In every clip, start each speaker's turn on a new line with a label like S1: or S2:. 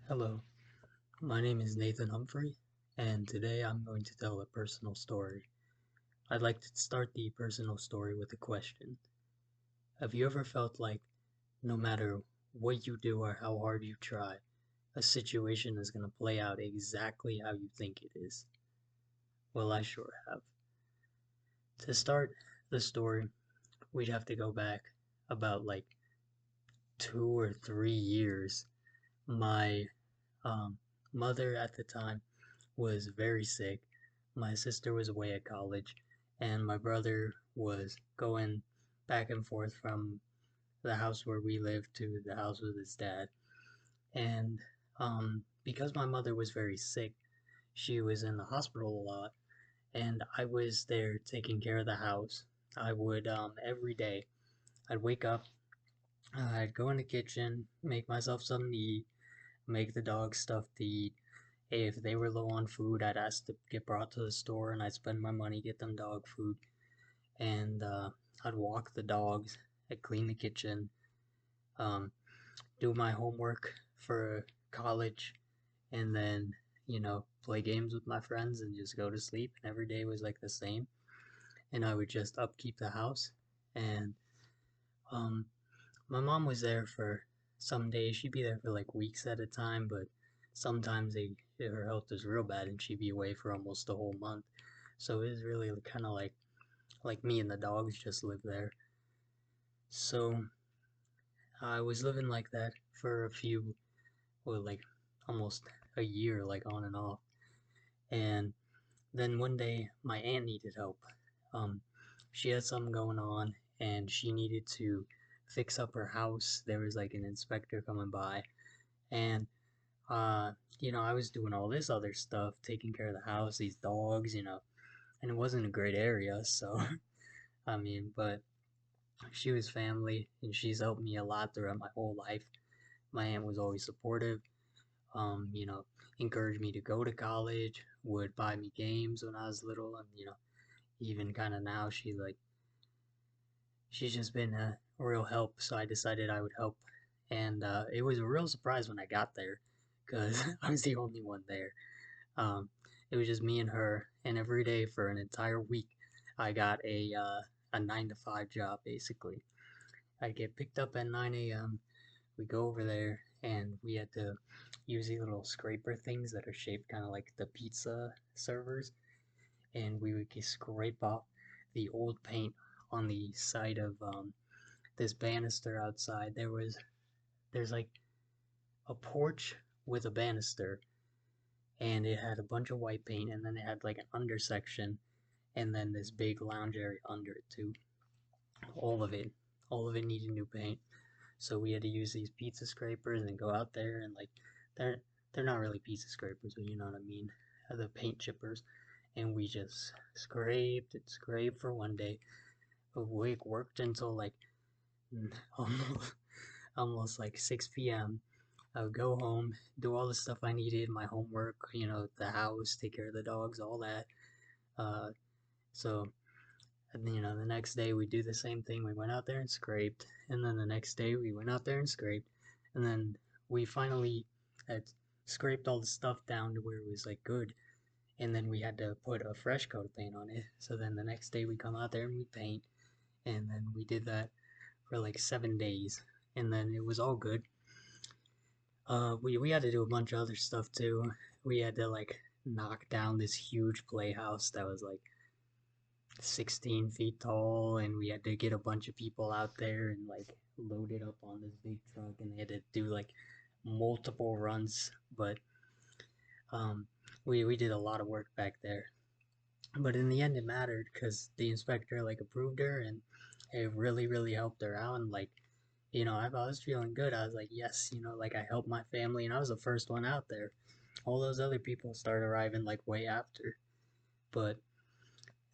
S1: Hello, my name is Nathan Humphrey, and today I'm going to tell a personal story. I'd like to start the personal story with a question. Have you ever felt like no matter what you do or how hard you try, a situation is going to play out exactly how you think it is? Well, I sure have. To start the story, we'd have to go back about like 2 or 3 years. My um, mother at the time was very sick. My sister was away at college, and my brother was going back and forth from the house where we lived to the house with his dad. And because my mother was very sick, she was in the hospital a lot, and I was there taking care of the house. I would every day. I'd wake up, I'd go in the kitchen, make myself something to eat, make the dogs stuff to eat. If they were low on food, I'd ask to get brought to the store and I'd spend my money, get them dog food. And I'd walk the dogs, I'd clean the kitchen, um, do my homework for college, and then, play games with my friends and just go to sleep. And every day was like the same. And I would just upkeep the house. And um, my mom was there for some days. She'd be there for like weeks at a time, but sometimes her health was real bad and she'd be away for almost a whole month. So it was really kind of like me and the dogs just lived there. So I was living like that for like almost a year, like on and off. And then one day my aunt needed help. Um, she had something going on and she needed to fix up her house. There was like an inspector coming by, and uh, I was doing all this other stuff, taking care of the house, these dogs, and it wasn't a great area, so I mean, but she was family and she's helped me a lot throughout my whole life. My aunt was always supportive, um, you know, encouraged me to go to college, would buy me games when I was little, and even kind of now she's just been a real help. So I decided I would help, and it was a real surprise when I got there, because I was the only one there. Um, it was just me and her, and every day for an entire week, I got a 9 to 5 job basically. I'd get picked up at 9 a.m. We go over there, and we had to use these little scraper things that are shaped kind of like the pizza servers, and we would scrape off the old paint on the side of this banister outside. There's like a porch with a banister, and it had a bunch of white paint, and then it had like an undersection, and then this big lounge area under it too. All of it, all of it needed new paint. So we had to use these pizza scrapers and go out there and like they're they're not really pizza scrapers, but you know what I mean, the paint chippers. And we just scraped and scraped for one day. We worked until like almost almost like 6 p.m. I would go home, do all the stuff I needed, my homework, the house, take care of the dogs, all that. Uh, so And the next day we do the same thing. We went out there and scraped, and then the next day we went out there and scraped, and then we finally had scraped all the stuff down to where it was like good, and then we had to put a fresh coat of paint on it. So then the next day we come out there and we paint, and then we did that for like 7 days, and then it was all good. We had to do a bunch of other stuff too. We had to like knock down this huge playhouse that was like 16 feet tall, and we had to get a bunch of people out there and like load it up on this big truck, and they had to do like multiple runs. But um, we did a lot of work back there. But in the end, it mattered because the inspector like approved her, and it really helped her out. And like, I was feeling good. I was like, yes, like I helped my family, and I was the first one out there. All those other people started arriving like way after. But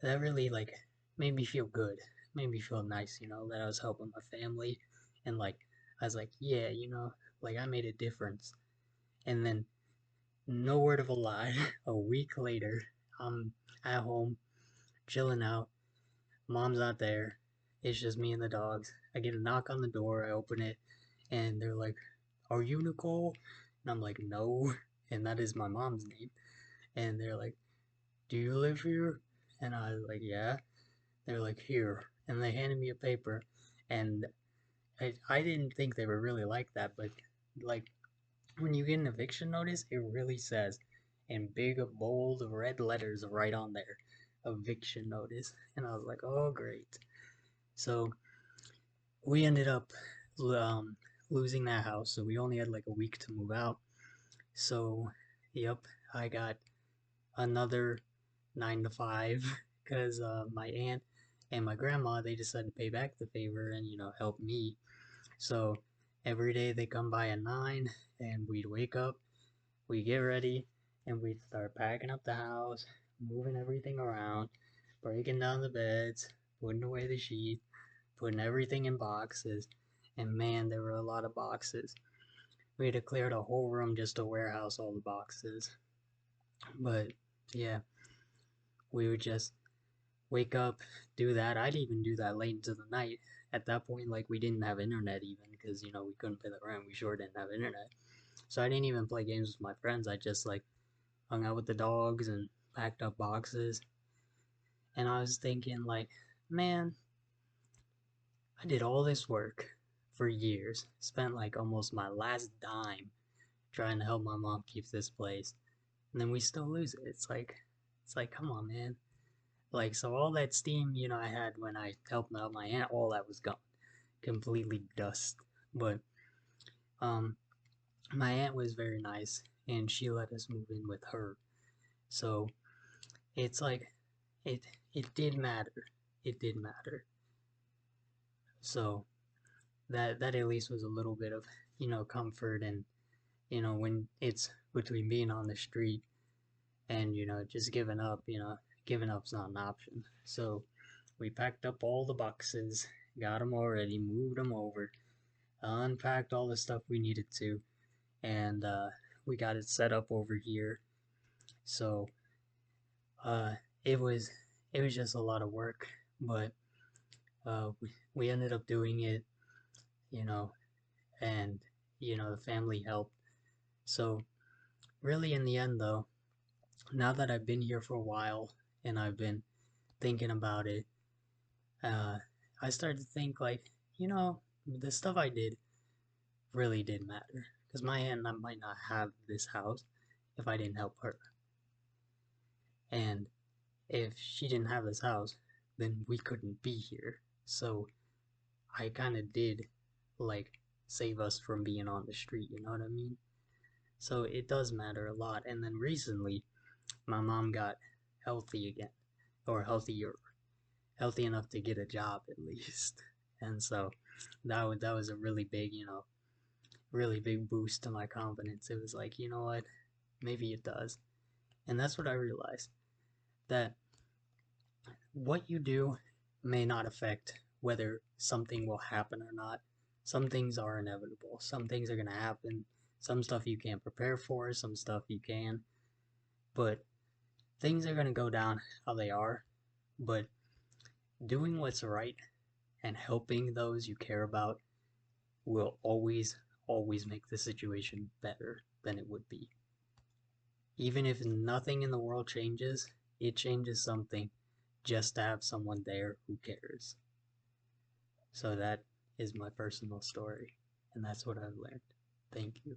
S1: that really like made me feel good, made me feel nice, that I was helping my family, and like I was like, yeah, like I made a difference. And then, no word of a lie, a week later, I'm at home chilling out. Mom's not there. It's just me and the dogs. I get a knock on the door. I open it, and they're like, "Are you Nicole?" And I'm like, no. And that is my mom's name. And they're like, do you live here? And I was like, yeah. They're like, here. And they handed me a paper. And I didn't think they were really like that, but like when you get an eviction notice, it really says in big, bold, red letters right on there, eviction notice. And I was like, oh, great. So we ended up um, losing that house, so we only had like a week to move out. So, yep, I got another 9 to 5 because my aunt and my grandma they decided to pay back the favor and help me. So every day they come by at 9 and we'd wake up, we get ready, and we'd start packing up the house, moving everything around, breaking down the beds, putting away the sheets, putting everything in boxes. And man, there were a lot of boxes. We had to clear the whole room just to warehouse all the boxes. But yeah, we would just wake up, do that. I'd even do that late into the night. At that point, like we didn't have internet even because we couldn't pay the rent. We sure didn't have internet, so I didn't even play games with my friends. I just like hung out with the dogs and packed up boxes. And I was thinking like, man, I did all this work for years. Spent like almost my last dime trying to help my mom keep this place, and then we still lose it. It's like, come on, man. Like, so all that steam, I had when I helped out my aunt, all that was gone. Completely dust. But, um, my aunt was very nice, and she let us move in with her. So, it's like, it, it did matter. It did matter. So, that at least was a little bit of, comfort and, when it's between being on the street and, just giving up's not an option. So, we packed up all the boxes, got them already, moved them over, unpacked all the stuff we needed to, and we got it set up over here. So uh, it was it was just a lot of work, but we ended up doing it, you know, and the family helped. So really, in the end, though, now that I've been here for a while and I've been thinking about it, uh, I started to think like, the stuff I did really did matter because my aunt might not have this house if I didn't help her. And if she didn't have this house, then we couldn't be here. So I kind of did like save us from being on the street, you know what I mean? So it does matter a lot. And then recently, my mom got healthy again, or healthier, healthy enough to get a job at least. And so that was a really big, really big boost to my confidence. It was like, you know what? Maybe it does. And that's what I realized that what you do may not affect whether something will happen or not. Some things are inevitable. Some things are going to happen. Some stuff you can't prepare for, some stuff you can. But things are going to go down how they are. But doing what's right and helping those you care about will always, always make the situation better than it would be. Even if nothing in the world changes, it changes something just to have someone there who cares. So that is my personal story, and that's what I've learned. Thank you.